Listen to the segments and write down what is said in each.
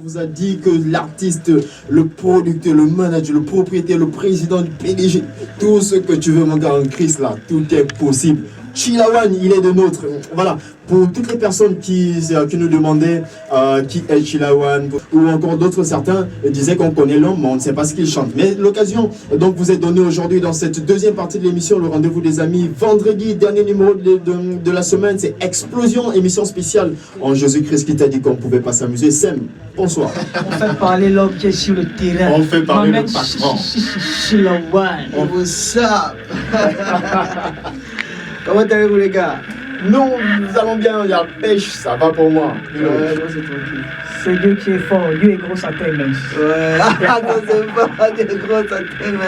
On vous a dit que l'artiste, le producteur, le manager, le propriétaire, le président, le PDG, tout ce que tu veux, mon gars, en Chris, là, tout est possible. Chilawan, il est de nôtre. Voilà. Pour toutes les personnes qui nous demandaient qui est Chilawan, ou encore d'autres, certains disaient qu'on connaît l'homme, mais on ne sait pas ce qu'il chante. Mais l'occasion donc vous est donnée aujourd'hui dans cette deuxième partie de l'émission, le rendez-vous des amis. Vendredi, dernier numéro de la semaine, c'est Explosion, émission spéciale en Jésus-Christ qui t'a dit qu'on ne pouvait pas s'amuser. Sem, bonsoir. On fait parler l'homme qui est sur le terrain. On fait parler le patron. Chilawan. What's up? Comment allez-vous les gars? Nous allons bien, il y a pêche, ça va pour moi. Ouais, moi c'est tranquille. C'est Dieu qui est fort, Dieu est gros à terre même. Ouais, non c'est pas des gros ça t'aime.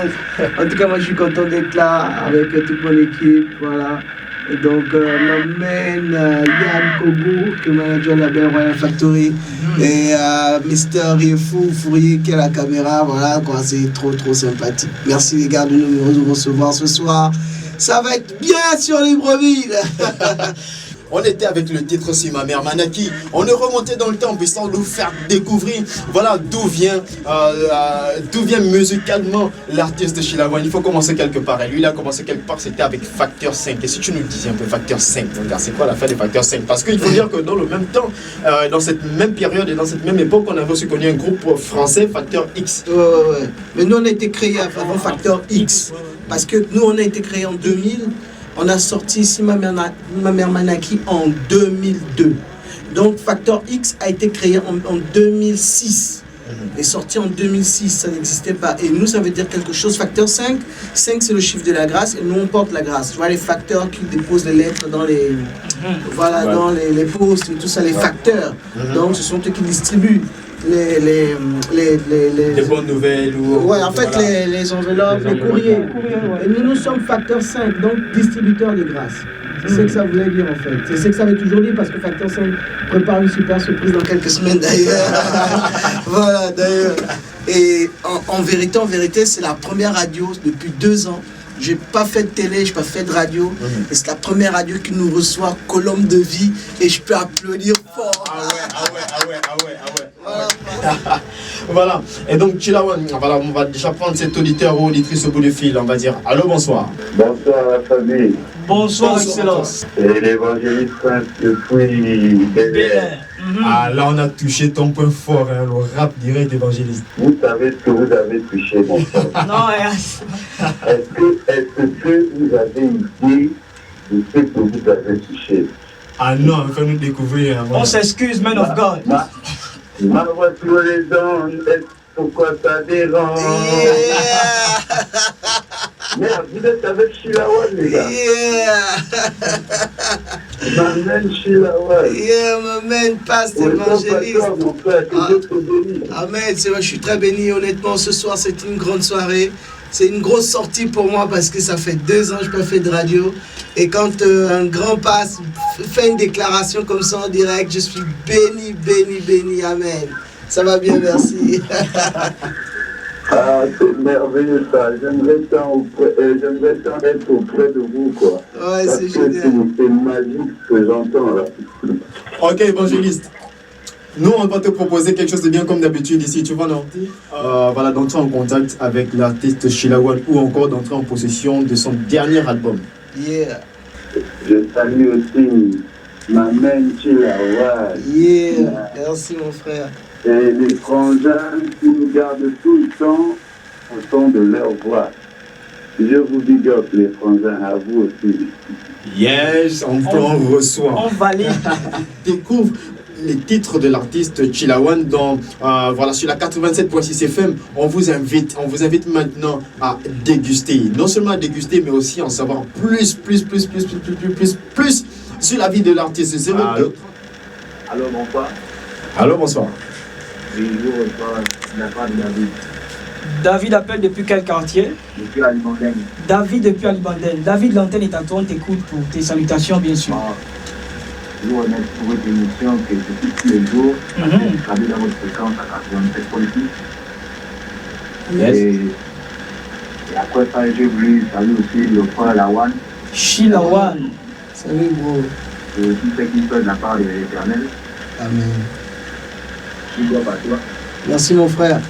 En tout cas moi je suis content d'être là avec toute mon équipe, voilà. Et donc m'amène Yann Kobo, qui est manager de la Belle Royal Factory, et Mister Riefou Fourier qui est à la caméra, voilà quoi, c'est trop sympathique. Merci les gars de nous recevoir ce soir. Ça va être bien sur Libreville. On était avec le titre Si ma mère Manaki. On est remonté dans le temps pour nous faire découvrir voilà d'où vient musicalement l'artiste Chilawan. Il faut commencer quelque part. Et lui, il a commencé quelque part, c'était avec Facteur 5. Et si tu nous disais un peu Facteur 5, regarde, c'est quoi l'affaire des Facteurs 5? Parce qu'il faut dire que dans le même temps, dans cette même période et dans cette même époque, on avait aussi connu un groupe français, Facteur X. Ouais. Mais nous, on a été créé avant Facteur X. Parce que nous, on a été créé en 2000. On a sorti ici ma mère Manaki en 2002. Donc Facteur X a été créé en 2006. Et sorti en 2006, ça n'existait pas. Et nous, ça veut dire quelque chose. Facteur 5, 5 c'est le chiffre de la grâce. Et nous, on porte la grâce. Tu vois, les facteurs qui déposent les lettres dans les, dans les postes et tout ça, les facteurs. Donc, ce sont eux qui distribuent les bonnes nouvelles ou ouais, en fait les enveloppes, les courriers. Et nous sommes Facteur 5, donc distributeurs de grâce. C'est ce que ça voulait dire en fait. C'est ce que ça veut toujours dire parce que Facteur 5 prépare une super surprise dans quelques semaines d'ailleurs. Voilà d'ailleurs. Et en vérité, c'est la première radio depuis 2 ans. J'ai pas fait de télé, j'ai pas fait de radio. Et c'est la première radio qui nous reçoit, Colombe de Vie. Et je peux applaudir fort. Ah ouais. Voilà. Et donc, Chilawan, voilà, on va déjà prendre cet auditeur ou auditrice au bout du fil. On va dire allô, bonsoir. Bonsoir la famille. Bonsoir, Excellence. Et l'évangéliste Prince depuis Bel-Air. Ah, là, on a touché ton point fort, hein, le rap direct évangéliste. Vous savez ce que vous avez touché, mon frère. Non, Est-ce que vous avez idée de ce que vous avez touché? Ah non, fais-nous découvrir. Hein, on s'excuse, man of God. Ma voix sur les ondes, pourquoi ça dérange? Merde, vous êtes avec Chilawan, les gars. M'amène Chilawan. M'amène, passe évangéliste. Mon frère, que Dieu te bénisse. Amen, c'est vrai, je suis très béni. Honnêtement, ce soir, c'est une grande soirée. C'est une grosse sortie pour moi parce que ça fait 2 ans que je n'ai pas fait de radio. Et quand un grand passe fait une déclaration comme ça en direct, je suis béni. Amen. Ça va bien, merci. Ah, c'est merveilleux ça. J'aimerais tant être auprès de vous, quoi. Ouais, parce c'est que génial. c'est magique ce que j'entends là. Ok, évangéliste. Nous, on va te proposer quelque chose de bien comme d'habitude ici, tu vois, non? Voilà, d'entrer en contact avec l'artiste Chilawan ou encore d'entrer en possession de son dernier album. Yeah. Je salue aussi ma main Chilawan. Yeah. Merci, mon frère. Et les frangins qui nous gardent tout le temps au son de leur voix. Je vous big up les frangins, à vous aussi. Yes, on reçoit. On valide. Découvre les titres de l'artiste Chilawan dans voilà, sur la 87.6 FM. On vous invite maintenant à déguster. Non seulement à déguster, mais aussi à en savoir plus sur la vie de l'artiste. Allô, bonsoir. Allô, bonsoir. Oui, je vous reçois de la part de David. David appelle depuis quel quartier? Depuis Alimandeng. David depuis Alibandel. David, l'antenne est à toi, on t'écoute pour tes salutations, bien sûr. Je vous remercie pour votre émission que depuis tous les jours, je travaille dans votre fréquence à 87.6. Yes. Et après ça, j'ai voulu saluer aussi le frère Lawan. Chilawan. Salut, bro. Et aussi ceux qui sont de la part de l'Éternel. Amen. big up à toi. Merci mon frère.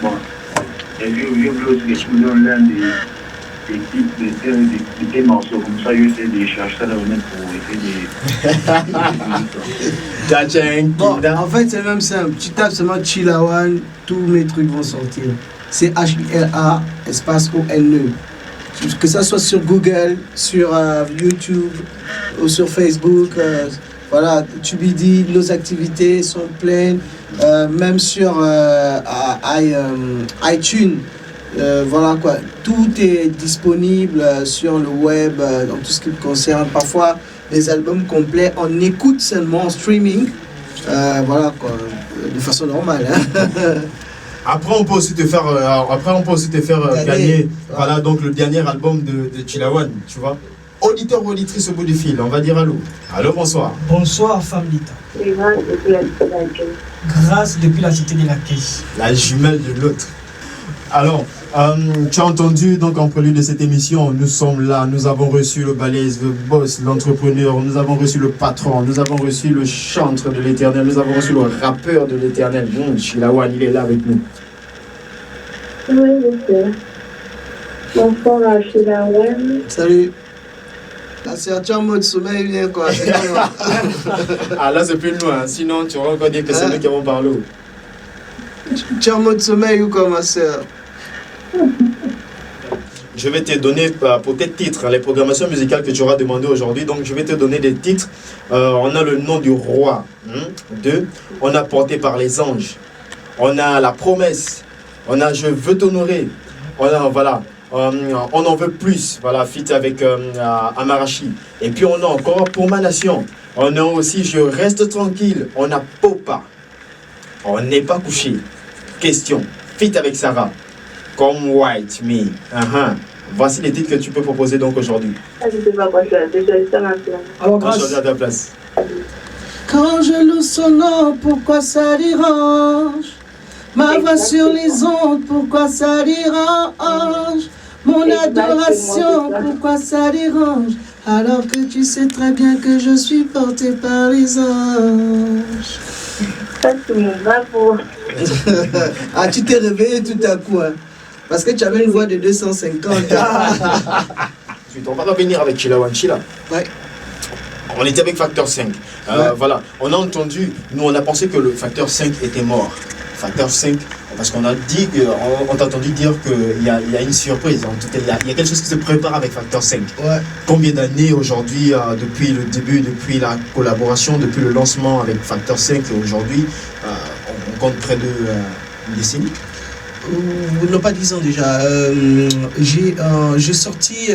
Bon. Et puis, je veux aussi découvrir l'un des titres, des morceaux comme ça, je sais de chercher ça dans le net pour essayer de. Bon, en fait, c'est même simple. Tu tapes seulement Chilawan, tous mes trucs vont sortir. C'est H-I-L-A, espace O-N-E. Que ça soit sur Google, sur YouTube ou sur Facebook. Voilà, Tubidi, nos activités sont pleines. Même sur iTunes. Voilà quoi, tout est disponible sur le web, dans tout ce qui me concerne. Parfois, les albums complets, on écoute seulement en streaming. Voilà quoi, de façon normale. Hein. Après, on peut aussi te faire, gagner, voilà, donc le dernier album de Chilawan, tu vois. Auditeur ou auditrice au bout du fil, on va dire allô. Allô, bonsoir. Bonsoir, femme d'État. Grâce depuis la cité de l'accueil. Grâce depuis la cité de l'accueil. La jumelle de l'autre. Alors, tu as entendu donc en prélude de cette émission, nous sommes là, nous avons reçu le balèze, le boss, l'entrepreneur, nous avons reçu le patron, nous avons reçu le chantre de l'éternel, nous avons reçu le rappeur de l'éternel. Chilawan, il est là avec nous. Oui, je sais. Bonsoir à Chilawan. Salut. Là, c'est en mode sommeil, bien quoi. Ah là, c'est plus loin, sinon tu vas encore dire que c'est nous qui avons parlé. Tu es en mode sommeil ou quoi, ma soeur? Je vais te donner pour tes titres, les programmations musicales que tu auras demandé aujourd'hui. Donc, je vais te donner des titres. On a le nom du roi. 2. On a porté par les anges. On a la promesse. On a je veux t'honorer. On a, voilà. On en veut plus. Voilà, feat avec Amarachi. Et puis, on a encore pour ma nation. On a aussi je reste tranquille. On a Popa. On n'est pas couché. Question. Feat avec Sarah. Comme White Me. Voici les titres que tu peux proposer donc aujourd'hui. Je ne sais pas quoi faire. Je choisis ça maintenant. Alors, On choisit grâce. à ta place. Quand je loue son nom, pourquoi ça dérange? Ma voix sur les ondes, pourquoi ça dérange? Mon adoration, pourquoi ça dérange? Alors que tu sais très bien que je suis porté par les anges. Ça, c'est mon bravo. Ah, tu t'es réveillé tout à coup, hein? Parce que tu avais une voix de 250. On va revenir avec Chilawan Chila. Ouais. On était avec Facteur 5. Voilà. On a entendu, nous on a pensé que le Facteur 5 était mort. Facteur 5, parce qu'on a dit, on t'a entendu dire qu'il y a une surprise. En tout cas, il y a quelque chose qui se prépare avec Facteur 5. Ouais. Combien d'années aujourd'hui, depuis le début, depuis la collaboration, depuis le lancement avec Facteur 5 aujourd'hui, on compte près de une décennie? Non, pas 10 ans déjà. J'ai sorti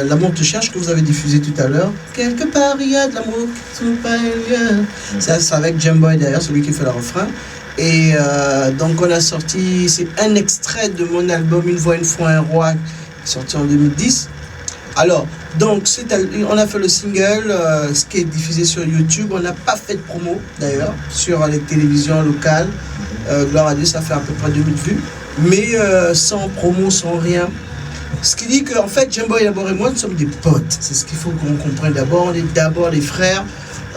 L'amour te cherche que vous avez diffusé tout à l'heure. Quelque part il y a de l'amour qui ne pas ailleurs. C'est avec Jamboy d'ailleurs, celui qui fait le refrain. Et donc on a sorti, c'est un extrait de mon album Une voix, une foi, un roi, sorti en 2010. Alors, donc on a fait le single, ce qui est diffusé sur YouTube. On n'a pas fait de promo d'ailleurs sur les télévisions locales. Gloire à Dieu, ça fait à peu près 2000 vues. Mais sans promo, sans rien. Ce qui dit qu'en fait, Jamboy et moi, nous sommes des potes. C'est ce qu'il faut qu'on comprenne d'abord. On est d'abord des frères.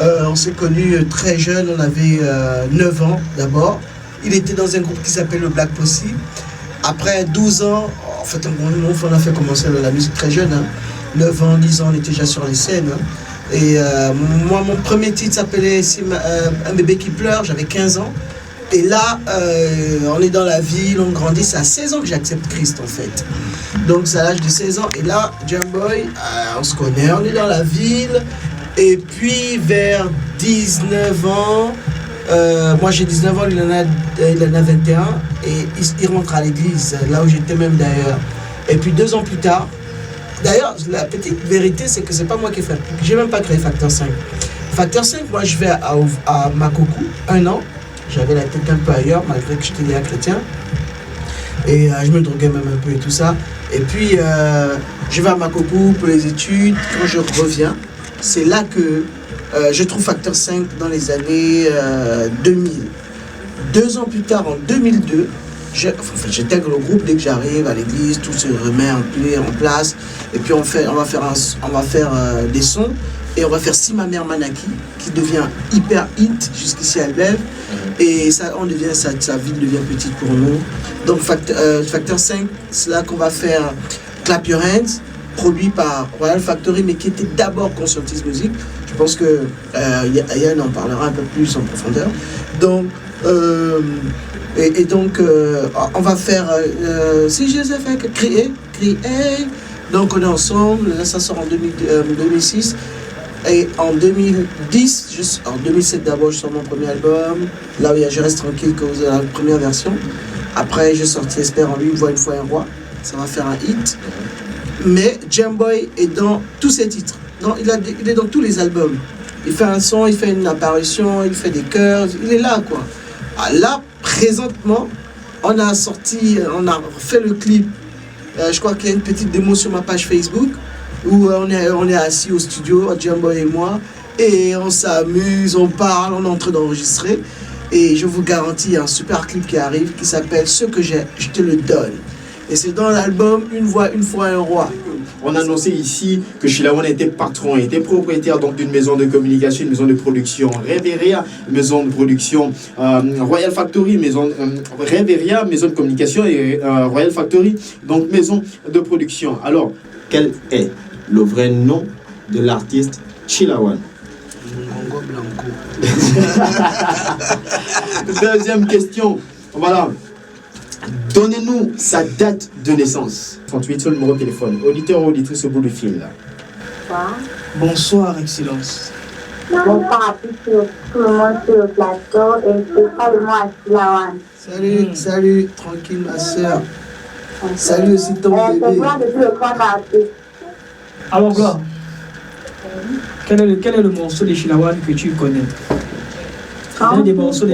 On s'est connus très jeunes. On avait 9 ans d'abord. Il était dans un groupe qui s'appelle le Black Posse. Après 12 ans, en fait, on a fait commencer la musique très jeune. 9 ans, 10 ans, on était déjà sur les scènes. Et moi, mon premier titre s'appelait Un bébé qui pleure. J'avais 15 ans. Et là, on est dans la ville, on grandit. C'est à 16 ans que j'accepte Christ, en fait. Donc, c'est à l'âge de 16 ans. Et là, Jamboy, on se connaît, on est dans la ville. Et puis, vers 19 ans, moi j'ai 19 ans, il en a 21. Et il rentre à l'église, là où j'étais même d'ailleurs. Et puis, 2 ans plus tard, d'ailleurs, la petite vérité, c'est que c'est pas moi qui ai fait. J'ai même pas créé Facteur 5. Facteur 5, moi, je vais à Makoku, 1 an. J'avais la tête un peu ailleurs, malgré que j'étais né chrétien. Et je me droguais même un peu et tout ça. Et puis, je vais à Makoku pour les études. Quand je reviens, c'est là que je trouve Facteur 5 dans les années 2000. 2 ans plus tard, en 2002, j'intègre le groupe dès que j'arrive à l'église, tout se remet en place. Et puis, on va faire des sons. Et on va faire Si ma mère Manaki, qui devient hyper hit jusqu'ici à Albert. Et ça, sa ville devient petite pour nous. Donc Facteur 5, c'est là qu'on va faire Clap Your Hands, produit par Royal Factory, mais qui était d'abord Conscientise Music. Je pense que Yann en parlera un peu plus en profondeur. Donc, on va faire Si je sais faire que crier. Donc on est ensemble, là ça sort en 2006. Et en 2010, en 2007 d'abord, je sors mon premier album. Là où il y a Je reste tranquille, que vous avez la première version. Après, je sortis Espère en lui, Une voix, une fois, un roi. Ça va faire un hit. Mais Jamboy est dans tous ses titres. Non, il est dans tous les albums. Il fait un son, il fait une apparition, il fait des chœurs. Il est là, quoi. Ah, là, présentement, on a fait le clip. Je crois qu'il y a une petite démo sur ma page Facebook. Où on est assis au studio, Jamboy et moi, et on s'amuse, on parle, on est en train d'enregistrer. Et je vous garantis, il y a un super clip qui arrive qui s'appelle Ce que j'ai, je te le donne. Et c'est dans l'album Une voix, une fois, un roi. On a annoncé ici que Sheila One était patron, était propriétaire donc d'une maison de communication, une maison de production Reveria, maison de production Royal Factory, maison Reveria, maison de communication et Royal Factory, donc maison de production. Alors, quel est le vrai nom de l'artiste Sheila One? Mongo Blanco. Deuxième question, voilà. Donnez-nous sa date de naissance. 38 sur le numéro de téléphone. Auditeur ou auditrice au bout du fil. Bonsoir. Bonsoir, Excellence. Bonsoir à tout le monde sur le plateau et spécialement à Sheila One. Salut, tranquille ma soeur. Salut aussi ton bébé. C'est moi depuis le point d'artiste. Alors, Gloire, quel est le morceau de Sheila One que tu connais? Un des morceaux de...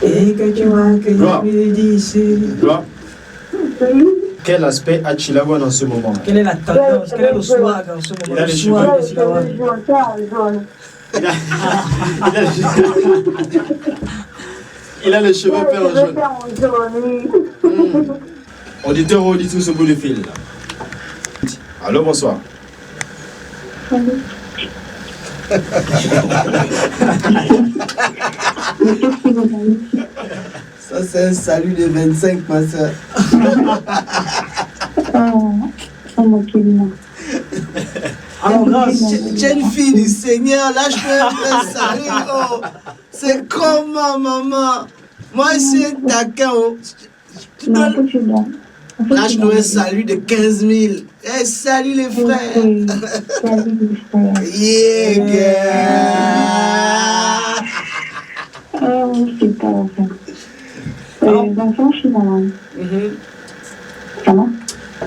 Et que tu vois que Gloire. je lui dis, Gloire. Quel aspect a Sheila One en ce moment? quelle est la tendance, quel est le swag en ce moment? Il a les swag cheveux. de Sheila One. Il a les cheveux peints en jaune. Auditeur ou auditrice au bout du fil. Allô, bonsoir. Ça, c'est un salut de 25, ma soeur. Alors, grâce. J'ai une fille du Seigneur, là je peux un salut. Oh. C'est comment, maman? Moi, c'est un taquin. Oh. Là, je dois un salut de 15 000. Hey, salut les frères. Yeah, girl.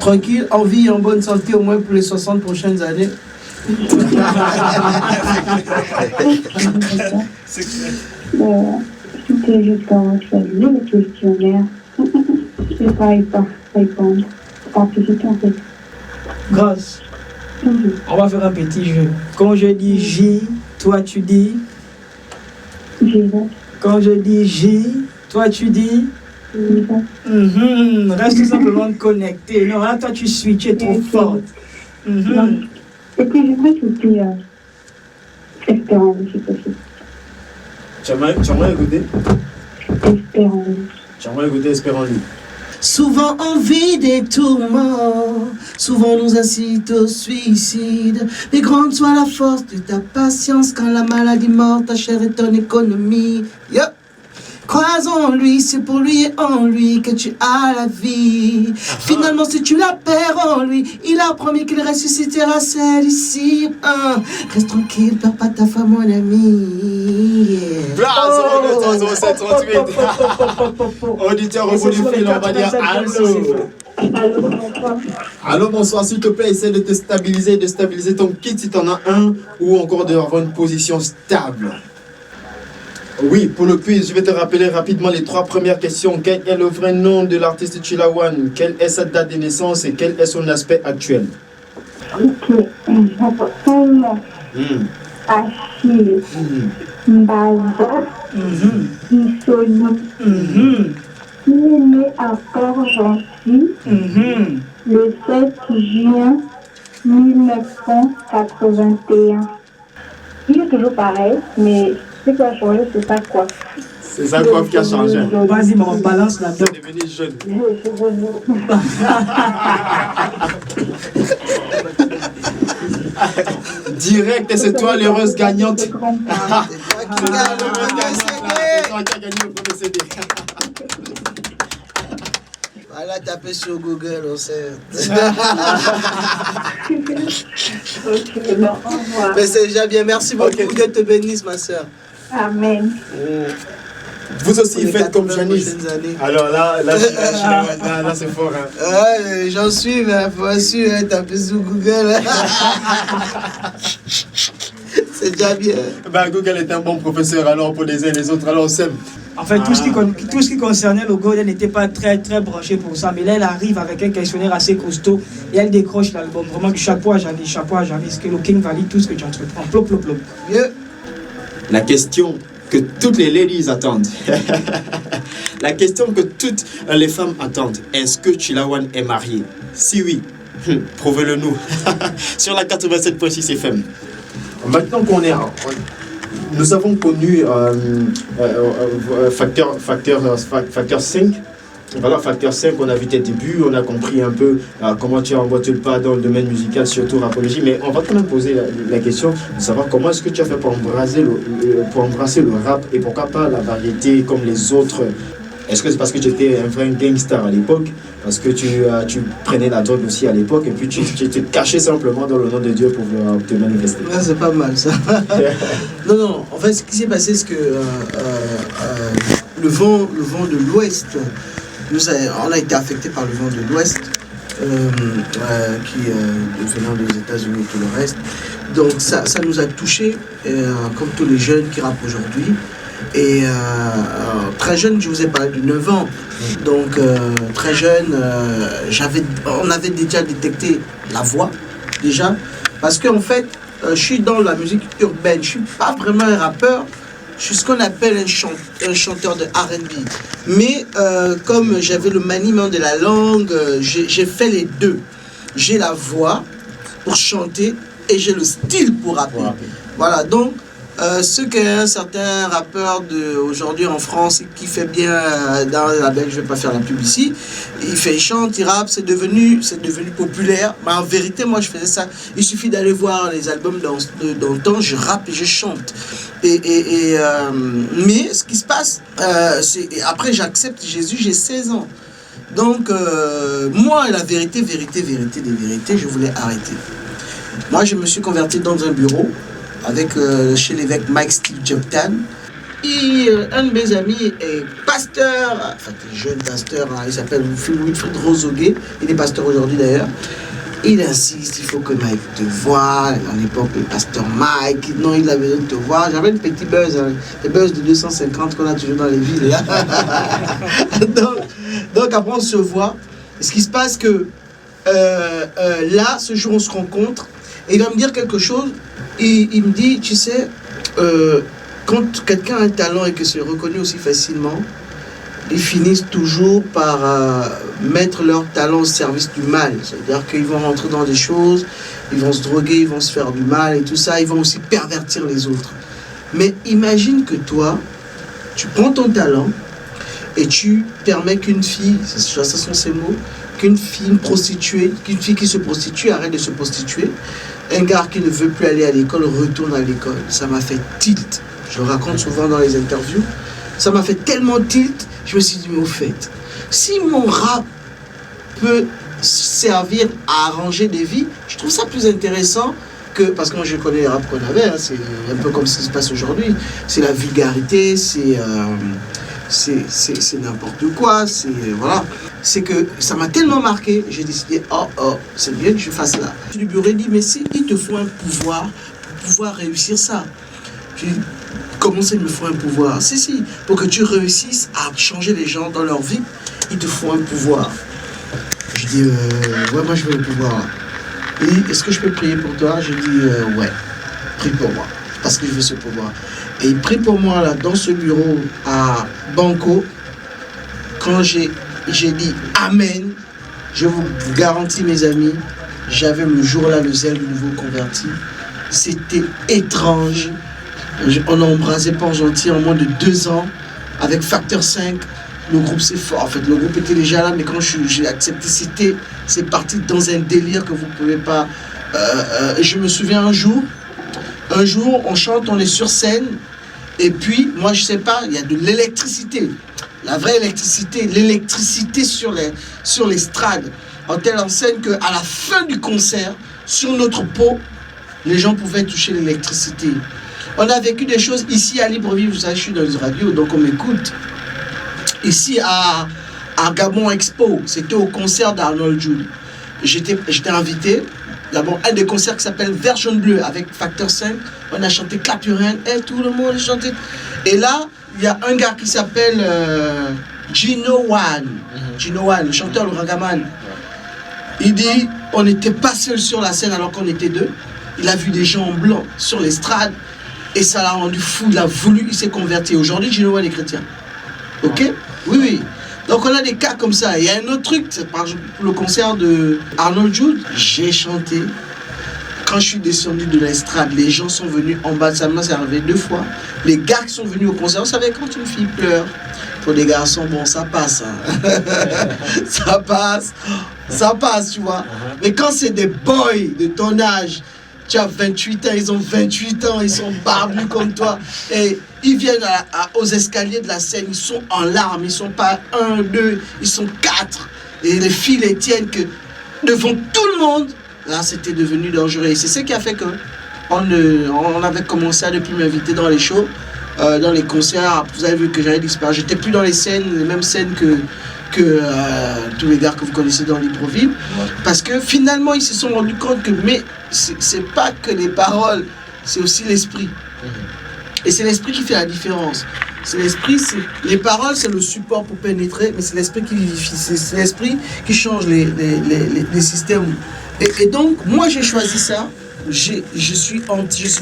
Tranquille, en vie et en bonne santé au moins pour les 60 prochaines années. C'était juste quand je faisais le questionnaire. Je ne savais pas répondre. Participer en fait. Grâce. On va faire un petit jeu. Quand je dis J, toi tu dis. Quand je dis J, toi tu dis. Reste tout simplement connecté. Non, là toi tu suis, tu es trop forte. Et puis j'aimerais écouter Espérance, si possible. Tu aimerais écouter? Espérance. Tu aimerais écouter Espérance lui. Souvent on vit des tourments, souvent on nous incite au suicide. Mais grande soit la force de ta patience quand la maladie mord ta chair et ton économie. Yep. Crois en lui, c'est pour lui et en lui que tu as la vie. Finalement, si tu la perds en lui, il a promis qu'il ressuscitera celle ici. Reste tranquille, perds pas ta femme, mon ami. Bravo, 0738. Auditeur au bout du fil, on va dire allô. Allô, bonsoir, s'il te plaît, essaie de te stabiliser, de stabiliser ton kit si tu en as un, ou encore d'avoir une position stable. Oui, pour le quiz, je vais te rappeler rapidement les 3 premières questions. Quel est le vrai nom de l'artiste Sheila One? Quelle est sa date de naissance et quel est son aspect actuel? Ok. Achille. Mbaza. Issonou. Il est né à Port-Gentil le 7 juin 1981. Il est toujours pareil, mais ce qui a changé, c'est sa coiffe. C'est sa coiffe qui a changé. Vas-y, maman, balance là-dedans. C'est devenu jeune. Direct, et c'est toi l'heureuse gagnante. C'est toi qui as gagné le premier CD. Voilà, tapez sur Google, on sait. Ok, bon, au revoir. Mais c'est déjà bien. Merci beaucoup. Ok. Dieu te bénisse, ma soeur. Amen. Vous aussi, Pour les faites comme 80 Janice. prochaines années. Alors là c'est fort. Hein. Ouais, j'en suis, mais faut su, hein, taper sur Google. C'est déjà bien. Ben, Google est un bon professeur, alors pour les uns et les autres, alors on s'aime. En fait, tout ce qui concernait le goal, elle n'était pas très branchée pour ça. Mais là, elle arrive avec un questionnaire assez costaud et elle décroche l'album. Vraiment du chapeau à Janice, que le King valide tout ce que tu entreprends. Plop, plop, plop. Mieux. La question que toutes les ladies attendent. La question que toutes les femmes attendent. Est-ce que Chilawan est marié? Si oui, prouvez-le nous. Sur la 87.6 FM. Maintenant qu'on est... Nous avons connu facteur 5. Voilà, facteur 5, on a vu tes débuts, on a compris un peu comment tu as emboîté le pas dans le domaine musical, surtout rapologie. Mais on va quand même poser la question de savoir comment est-ce que tu as fait pour embrasser le rap et pourquoi pas la variété comme les autres. Est-ce que c'est parce que tu étais un vrai gangster à l'époque? Parce que tu prenais la drogue aussi à l'époque et puis tu te cachais simplement dans le nom de Dieu pour te manifester? Ouais, c'est pas mal ça. Non, en fait, ce qui s'est passé, c'est que le vent de l'Ouest, on a été affecté par le vent de l'Ouest, qui venant des États-Unis et tout le reste. Donc ça nous a touchés, comme tous les jeunes qui rappent aujourd'hui. Et très jeune, je vous ai parlé de 9 ans. Donc très jeune, on avait déjà détecté la voix, déjà. Parce qu'en fait, je suis dans la musique urbaine. Je ne suis pas vraiment un rappeur. Je suis ce qu'on appelle un chanteur de R&B. Mais comme j'avais le maniement de la langue, j'ai fait les deux. J'ai la voix pour chanter et j'ai le style pour rapper. Voilà, donc ce qu'un certain rappeur aujourd'hui en France qui fait bien dans la Belgique, je ne vais pas faire la pub ici, il chante, il rappe, c'est devenu populaire. Mais en vérité, moi je faisais ça. Il suffit d'aller voir les albums dans le temps, je rappe et je chante. Mais ce qui se passe, après j'accepte Jésus, j'ai 16 ans. Donc moi, la vérité des vérités, je voulais arrêter. Moi, je me suis converti dans un bureau avec chez l'évêque Mike Steve Jobtan. Et un de mes amis est pasteur, enfin jeune pasteur, hein, il s'appelle Wilfried Rozoguet, il est pasteur aujourd'hui d'ailleurs. Il insiste, il faut que Mike te voie. À l'époque, le pasteur Mike, non, il avait besoin de te voir. J'avais le petit buzz, hein, le buzz de 250 qu'on a toujours dans les villes. Là. donc après, on se voit. Ce qui se passe que là, ce jour, on se rencontre et il va me dire quelque chose. Et il me dit, tu sais, quand quelqu'un a un talent et que c'est reconnu aussi facilement, ils finissent toujours par mettre leur talent au service du mal. C'est-à-dire qu'ils vont rentrer dans des choses, ils vont se droguer, ils vont se faire du mal et tout ça, ils vont aussi pervertir les autres. Mais imagine que toi, tu prends ton talent et tu permets qu'une fille, ce sont ces mots, qu'une fille qui se prostitue arrête de se prostituer, un gars qui ne veut plus aller à l'école retourne à l'école. Ça m'a fait tilt. Je le raconte souvent dans les interviews. Ça m'a fait tellement tilt, je me suis dit, mais au fait, si mon rap peut servir à arranger des vies, je trouve ça plus intéressant que, parce que moi je connais les rap qu'on avait, hein, c'est un peu comme ce qui se passe aujourd'hui. C'est la vulgarité, c'est n'importe quoi, voilà. C'est que ça m'a tellement marqué, j'ai décidé, c'est bien que je fasse là. Du bureau dit, mais si il te faut un pouvoir pour pouvoir réussir ça. J'ai dit, comment ça, il me faut un pouvoir? Si, pour que tu réussisses à changer les gens dans leur vie, il te faut un pouvoir. Je dis, ouais, moi je veux le pouvoir. Il dit, est-ce que je peux prier pour toi? Je dis, ouais, prie pour moi, parce que je veux ce pouvoir. Et il prie pour moi là, dans ce bureau à Banco. Quand j'ai dit Amen, je vous garantis mes amis, J'avais le jour-là le zèle du nouveau converti. C'était étrange. On a embrasé Port-Gentil en moins de 2 ans avec Facteur 5. Le groupe c'est fort. En fait, le groupe était déjà là, mais quand j'ai accepté, c'est parti dans un délire que vous ne pouvez pas. Je me souviens un jour, on chante, on est sur scène, et puis, moi je sais pas, il y a de l'électricité. La vraie électricité, l'électricité sur l'estrade, en telle enseigne qu'à la fin du concert, sur notre peau, les gens pouvaient toucher l'électricité. On a vécu des choses ici à Libreville, vous savez, je suis dans une radio, donc on m'écoute. Ici à Gabon Expo, c'était au concert d'Arnold Jude. J'étais invité, d'abord un des concerts qui s'appelle Vert Jaune Bleu avec Facteur 5. On a chanté Clapurène, et tout le monde a chanté. Et là, il y a un gars qui s'appelle Gino Wan, le chanteur, le ragaman. Il dit, on n'était pas seul sur la scène alors qu'on était 2. Il a vu des gens en blanc sur l'estrade et ça l'a rendu fou. Il s'est converti. Aujourd'hui, Gino Wan est chrétien. Ok? Oui. Donc on a des cas comme ça. Il y a un autre truc, c'est par exemple pour le concert de Arnold Jude, j'ai chanté. Quand je suis descendu de l'estrade, les gens sont venus en bas. Ça m'est arrivé 2 fois. Les gars qui sont venus au concert, vous savez, quand une fille pleure, pour des garçons, bon, ça passe. Hein. Ça passe, tu vois. Mais quand c'est des boys de ton âge, tu as 28 ans, ils ont 28 ans, ils sont barbus comme toi. Et ils viennent aux escaliers de la scène, ils sont en larmes, ils ne sont pas 1, 2, ils sont 4. Et les filles les tiennent que devant tout le monde. Là, c'était devenu dangereux. Et c'est ce qui a fait on avait commencé à ne plus m'inviter dans les shows, dans les concerts. Vous avez vu que j'avais disparu. J'étais plus dans les mêmes scènes que tous les gars que vous connaissez dans Libreville. Parce que finalement, ils se sont rendus compte que c'est pas que les paroles, c'est aussi l'esprit. Et c'est l'esprit qui fait la différence. C'est l'esprit, les paroles, c'est le support pour pénétrer, mais c'est l'esprit qui vivifie. C'est l'esprit qui change les systèmes. Et donc, moi, j'ai choisi ça. Je suis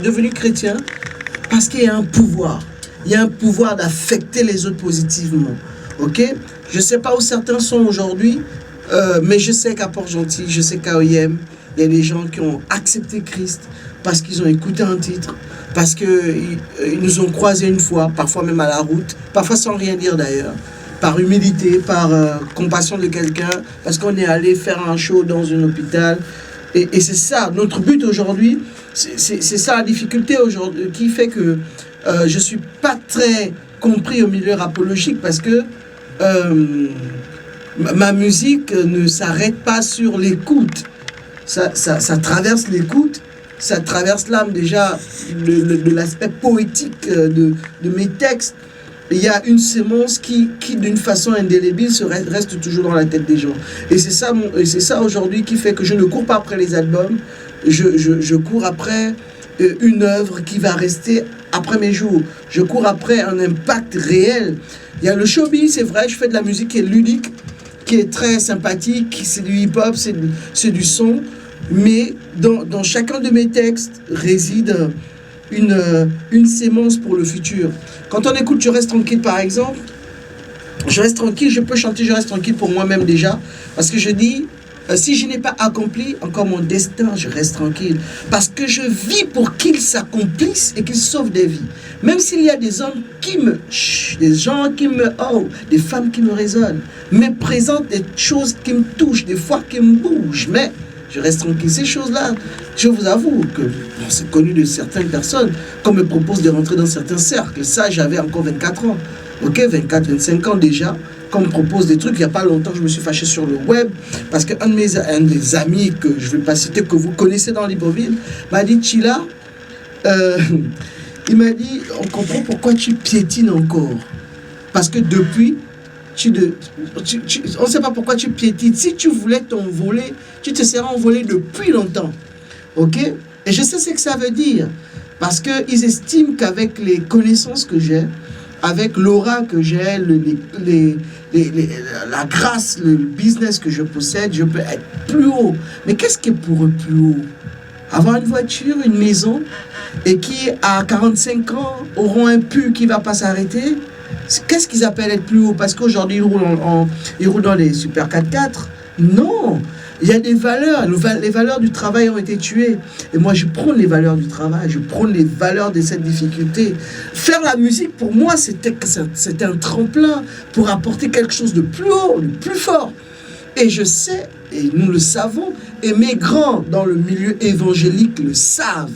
devenu chrétien parce qu'il y a un pouvoir. Il y a un pouvoir d'affecter les autres positivement. Ok? Je ne sais pas où certains sont aujourd'hui, mais je sais qu'à Port-Gentil, je sais qu'à OIM, il y a des gens qui ont accepté Christ parce qu'ils ont écouté un titre, parce qu'ils nous ont croisés une fois, parfois même à la route, parfois sans rien dire d'ailleurs, par humilité, par compassion de quelqu'un, parce qu'on est allé faire un show dans un hôpital. Et c'est ça, notre but aujourd'hui, c'est ça la difficulté aujourd'hui, qui fait que je ne suis pas très compris au milieu rapologique, parce que ma musique ne s'arrête pas sur l'écoute. Ça traverse l'écoute, ça traverse l'âme déjà de l'aspect poétique de mes textes. Il y a une sémence qui d'une façon indélébile, reste toujours dans la tête des gens. Et c'est ça aujourd'hui qui fait que je ne cours pas après les albums, je cours après une œuvre qui va rester après mes jours. Je cours après un impact réel. Il y a le showbiz, c'est vrai, je fais de la musique qui est ludique, qui est très sympathique, c'est du hip-hop, c'est du son, mais dans chacun de mes textes réside une sémence pour le futur. Quand on écoute Je reste tranquille par exemple, je reste tranquille, je peux chanter Je reste tranquille pour moi-même déjà, parce que je dis, si je n'ai pas accompli encore mon destin, je reste tranquille, parce que je vis pour qu'il s'accomplisse et qu'il sauve des vies. Même s'il y a des hommes des gens qui me des femmes qui me résonnent, me présentent des choses qui me touchent, des fois qui me bougent, mais je reste tranquille. Ces choses-là, je vous avoue que c'est connu de certaines personnes qu'on me propose de rentrer dans certains cercles. Ça, j'avais encore 24 ans. Ok, 24, 25 ans déjà, qu'on me propose des trucs. Il n'y a pas longtemps, je me suis fâché sur le web parce qu'un des amis que je ne vais pas citer, que vous connaissez dans Libreville, m'a dit, Chila, il m'a dit, on comprend pourquoi tu piétines encore. Parce que depuis, on ne sait pas pourquoi tu piétines. Si tu voulais t'envoler, tu te serais envolé depuis longtemps. Ok? Et je sais ce que ça veut dire. Parce qu'ils estiment qu'avec les connaissances que j'ai, avec l'aura que j'ai, la grâce, le business que je possède, je peux être plus haut. Mais qu'est-ce qui est pour eux plus haut? Avoir une voiture, une maison, et qui, à 45 ans, auront un pu qui ne va pas s'arrêter? Qu'est-ce qu'ils appellent être plus haut? Parce qu'aujourd'hui, ils roulent dans les super 4x4. Non. Il y a des valeurs, les valeurs du travail ont été tuées. Et moi, je prône les valeurs du travail, je prône les valeurs de cette difficulté. Faire la musique, pour moi, c'était un tremplin pour apporter quelque chose de plus haut, de plus fort. Et je sais, et nous le savons, et mes grands dans le milieu évangélique le savent,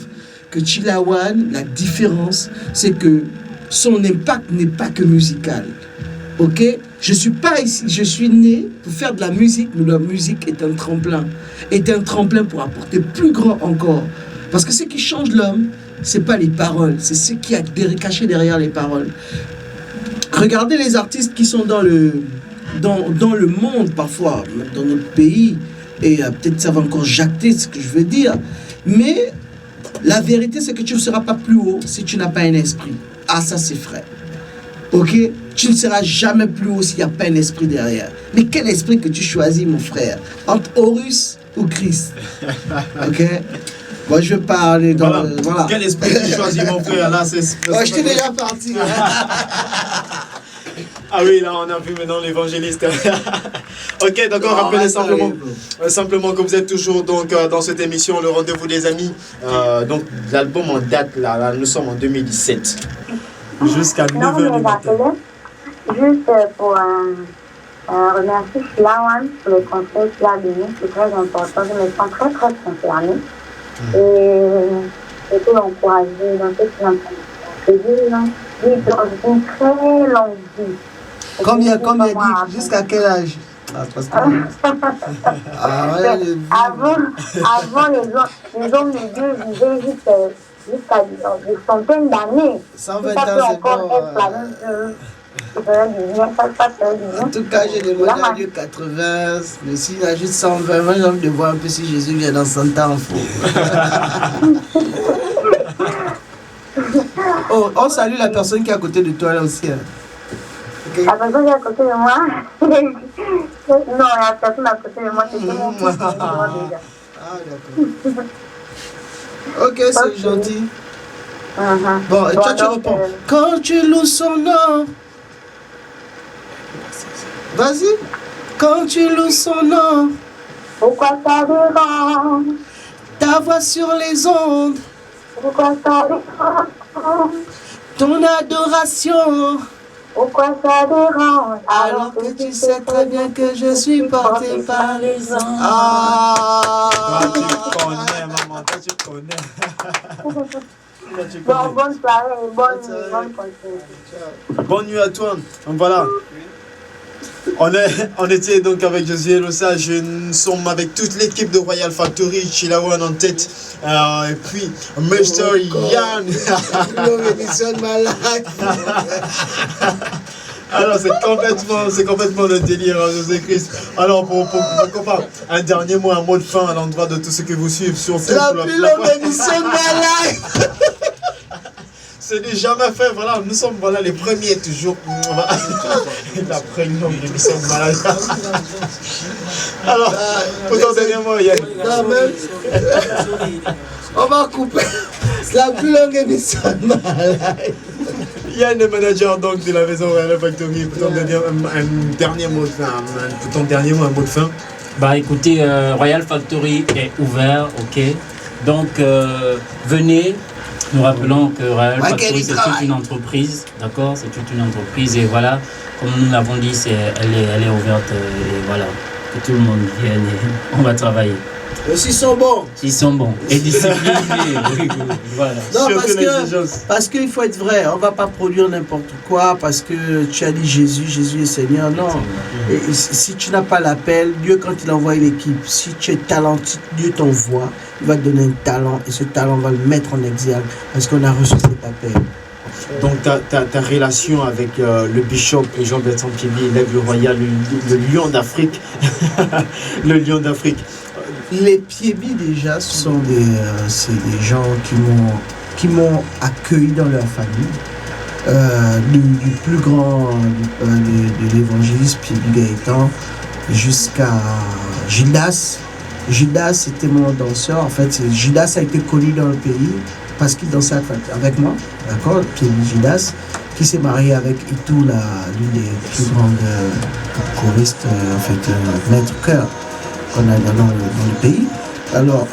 que Chilawan, la différence, c'est que son impact n'est pas que musical. Ok? Je suis pas ici, je suis né pour faire de la musique, mais la musique est un tremplin pour apporter plus grand encore. Parce que ce qui change l'homme, c'est pas les paroles, c'est ce qui est caché derrière les paroles. Regardez les artistes qui sont dans le monde parfois, dans notre pays, et peut-être ça va encore jacter ce que je veux dire, mais la vérité c'est que tu ne seras pas plus haut si tu n'as pas un esprit. Ah, ça c'est vrai. Ok? Tu ne seras jamais plus haut s'il n'y a pas un esprit derrière. Mais quel esprit que tu choisis, mon frère? Entre Horus ou Christ? Ok? Moi, je vais parler dans... Voilà. Quel esprit tu choisis, mon frère? Là, c'est... je t'ai déjà parti. Ah oui, là, on a vu maintenant l'évangéliste. Ok, donc on rappelle simplement que vous êtes toujours donc, dans cette émission, le rendez-vous des amis. Donc, l'album en date, là, nous sommes en 2017. Jusqu'à 9h du matin. Juste pour remercier Chilawan pour les conseils qu'il a donnés, c'est très important. Je me sens très très concernée et pour l'encourager dans ce qu'il est en train de faire. Dans une très longue vie. Combien dit? Jusqu'à quel âge? Avant les hommes de Dieu vivaient jusqu'à des centaines d'années. 120 ça peut ans, encore être la même chose. En tout cas, j'ai demandé à Dieu 80, mais s'il a juste 120, moi j'ai envie de voir un peu si Jésus vient dans 100 ans. Oh, on salue la personne qui est à côté de toi là aussi. Hein. Okay. La personne qui est à côté de moi non, la personne à côté de moi, c'est mon fils. Ah, d'accord. Ok, c'est gentil. Bon, et toi tu réponds. Quand tu loues son nom. Vas-y. Quand tu loues son nom. Pourquoi ça dérange? Ta voix sur les ondes. Pourquoi ça dérange? Ton adoration. Pourquoi ça dérange? Alors que tu sais très bien que je suis porté par les anges. Ah, toi, tu connais, maman, toi tu connais. Bon, bonne soirée, bonne continuation. Bonne nuit à toi. Donc voilà. On était donc avec Josué Lossage, nous sommes avec toute l'équipe de Royal Factory, Chilawan en tête, et puis Mr. Yann. Alors c'est complètement le délire, José Christ. Alors pour copain, un dernier mot, un mot de fin à l'endroit de tous ceux qui vous suivent sur c'est la plus longue émission de ma life. C'est déjà jamais fait, voilà, nous sommes voilà, les premiers toujours. La première émission de malade. Alors, pour ton dernier mot, Yann. On va couper. C'est la plus longue émission de ma life. Yann, le manager donc de la maison Royal Factory, pour ton dernier mot, un mot de fin. Bah écoutez, Royal Factory est ouvert, ok. Donc venez. Nous rappelons que Royal Factory c'est toute une entreprise, d'accord, c'est toute une entreprise et voilà, comme nous l'avons dit, elle est ouverte et voilà, que tout le monde vienne et on va travailler. S'ils sont bons. S'ils sont bons et disciplinés, voilà. Non, parce qu'il faut être vrai, on ne va pas produire n'importe quoi parce que tu as dit Jésus est Seigneur, non. Et si tu n'as pas l'appel, Dieu quand il envoie l'équipe, si tu es talentueux, Dieu t'envoie, il va te donner un talent et ce talent va le mettre en exergue parce qu'on a reçu cet appel. Donc ta relation avec le bishop et Jean-Bertrand Piébi, l'aigle royal, le lion d'Afrique, le lion d'Afrique. Les Piébi déjà sont des gens qui m'ont accueilli dans leur famille. Du plus grand de l'évangéliste Piébi Gaëtan jusqu'à Gildas. Gildas était mon danseur. En fait, Gildas a été connu dans le pays parce qu'il dansait avec moi, d'accord, Piébi Gildas, qui s'est marié avec Itou, l'une des plus grandes choristes, en fait, maître chœur. qu'on a dans le pays. Alors,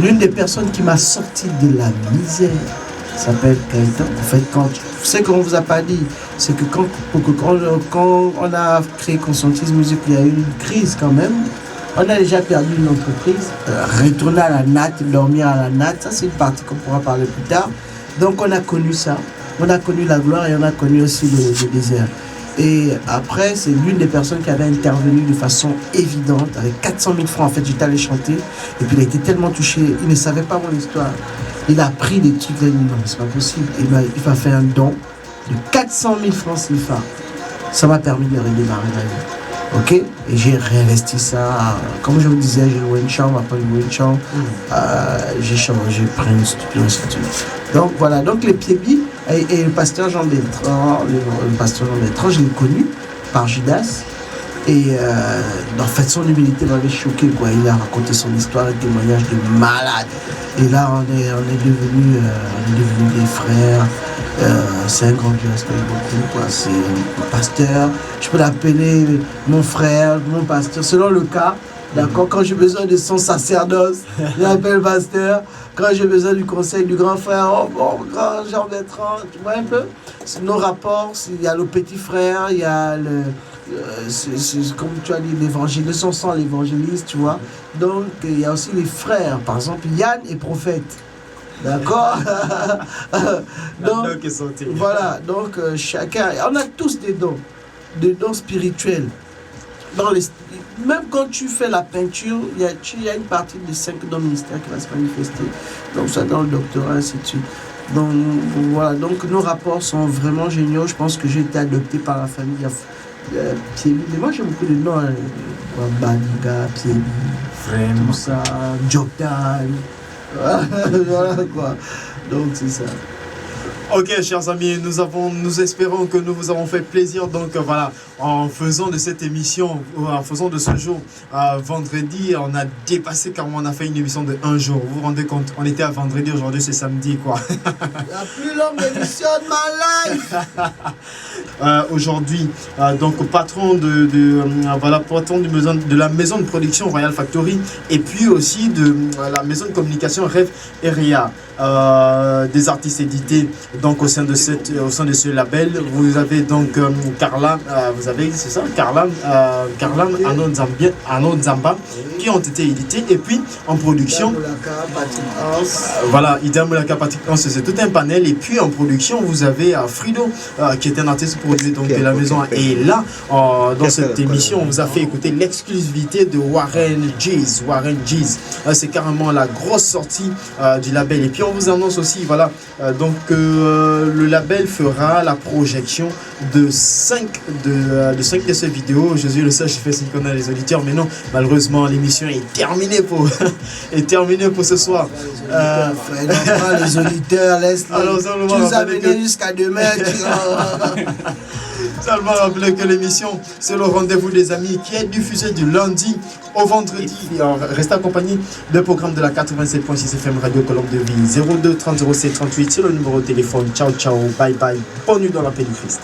l'une des personnes qui m'a sorti de la misère s'appelle Gaëtan. En fait, ce qu'on ne vous a pas dit, c'est que quand on a créé Conscientise Musique, il y a eu une crise quand même. On a déjà perdu une entreprise, retourner à la natte, dormir à la natte, ça c'est une partie qu'on pourra parler plus tard. Donc on a connu ça, on a connu la gloire et on a connu aussi le désert. Et après, c'est l'une des personnes qui avait intervenu de façon évidente, avec 400 000 francs, en fait, j'étais allé chanter, et puis il a été tellement touché, il ne savait pas mon histoire. Il a pris des trucs, il a dit non, c'est pas possible. Il m'a fait un don de 400 000 francs CFA. Ça m'a permis de redémarrer la vie. Ok? Et j'ai réinvesti ça. Comme je vous disais, j'ai loué une chambre, après loué une chambre. J'ai pris une studio, ainsi de suite. Donc voilà, donc les Piébi et le pasteur Jean Bertrand, je l'ai connu par Judas. Et en fait, son humilité m'avait choqué, quoi. Il a raconté son histoire, un témoignage de malade. Et là, on est devenus des frères. C'est un grand Dieu, respecte beaucoup, quoi. C'est un pasteur. Je peux l'appeler mon frère, mon pasteur, selon le cas. D'accord, quand j'ai besoin de son sacerdoce, je l'appelle pasteur. Quand j'ai besoin du conseil du grand frère, grand Jean Bertrand, tu vois un peu. C'est nos rapports, il y a le petit frère, il y a comme tu as dit, l'évangéliste, on sent l'évangéliste, tu vois. Donc, il y a aussi les frères. Par exemple, Yann est prophète. D'accord. Donc, voilà, donc chacun, on a tous des dons spirituels. Même quand tu fais la peinture, il y a une partie des 5 dons ministères qui va se manifester. Donc, ça dans le doctorat, ainsi de suite. Donc, voilà, donc nos rapports sont vraiment géniaux. Je pense que j'ai été adopté par la famille. Piébi, mais moi j'ai beaucoup de noms, Baniga, Piébi, tout ça, Jotan, voilà quoi, donc c'est ça. Ok, chers amis, nous espérons que nous vous avons fait plaisir. Donc voilà, en faisant de cette émission, en faisant de ce jour vendredi, on a dépassé car on a fait une émission de 1 jour. Vous vous rendez compte, on était à vendredi, aujourd'hui c'est samedi quoi. La plus longue émission de ma life. Aujourd'hui, donc patron patron de la maison de production Royal Factory et puis aussi de la maison de communication Rêve Eria, des artistes édités. Donc au sein de ce label, vous avez donc Carla, c'est ça, Carla Ano Nzamba qui ont été édités et puis en production, voilà, Ida Moulaka, Patrick Hans, c'est tout un panel et puis en production vous avez Frido qui est un artiste produit donc de la maison et là dans cette émission on vous a fait écouter l'exclusivité de Warren G's. C'est carrément la grosse sortie du label et puis on vous annonce aussi voilà donc le label fera la projection de 5 de ces vidéos. Jésus le sait, je fais signe qu'on a les auditeurs, mais non, malheureusement l'émission est terminée pour ce soir. Les auditeurs, laisse-les. Tu nous as mené jusqu'à demain. Seulement rappeler que l'émission, c'est le rendez-vous des amis qui est diffusé du lundi au vendredi. Restez accompagné d'un programme de la 87.6 FM Radio Colombe de Ville. 02 30 07 38, c'est le numéro de téléphone. Ciao, ciao, bye bye. Bonne nuit dans la paix du Christ.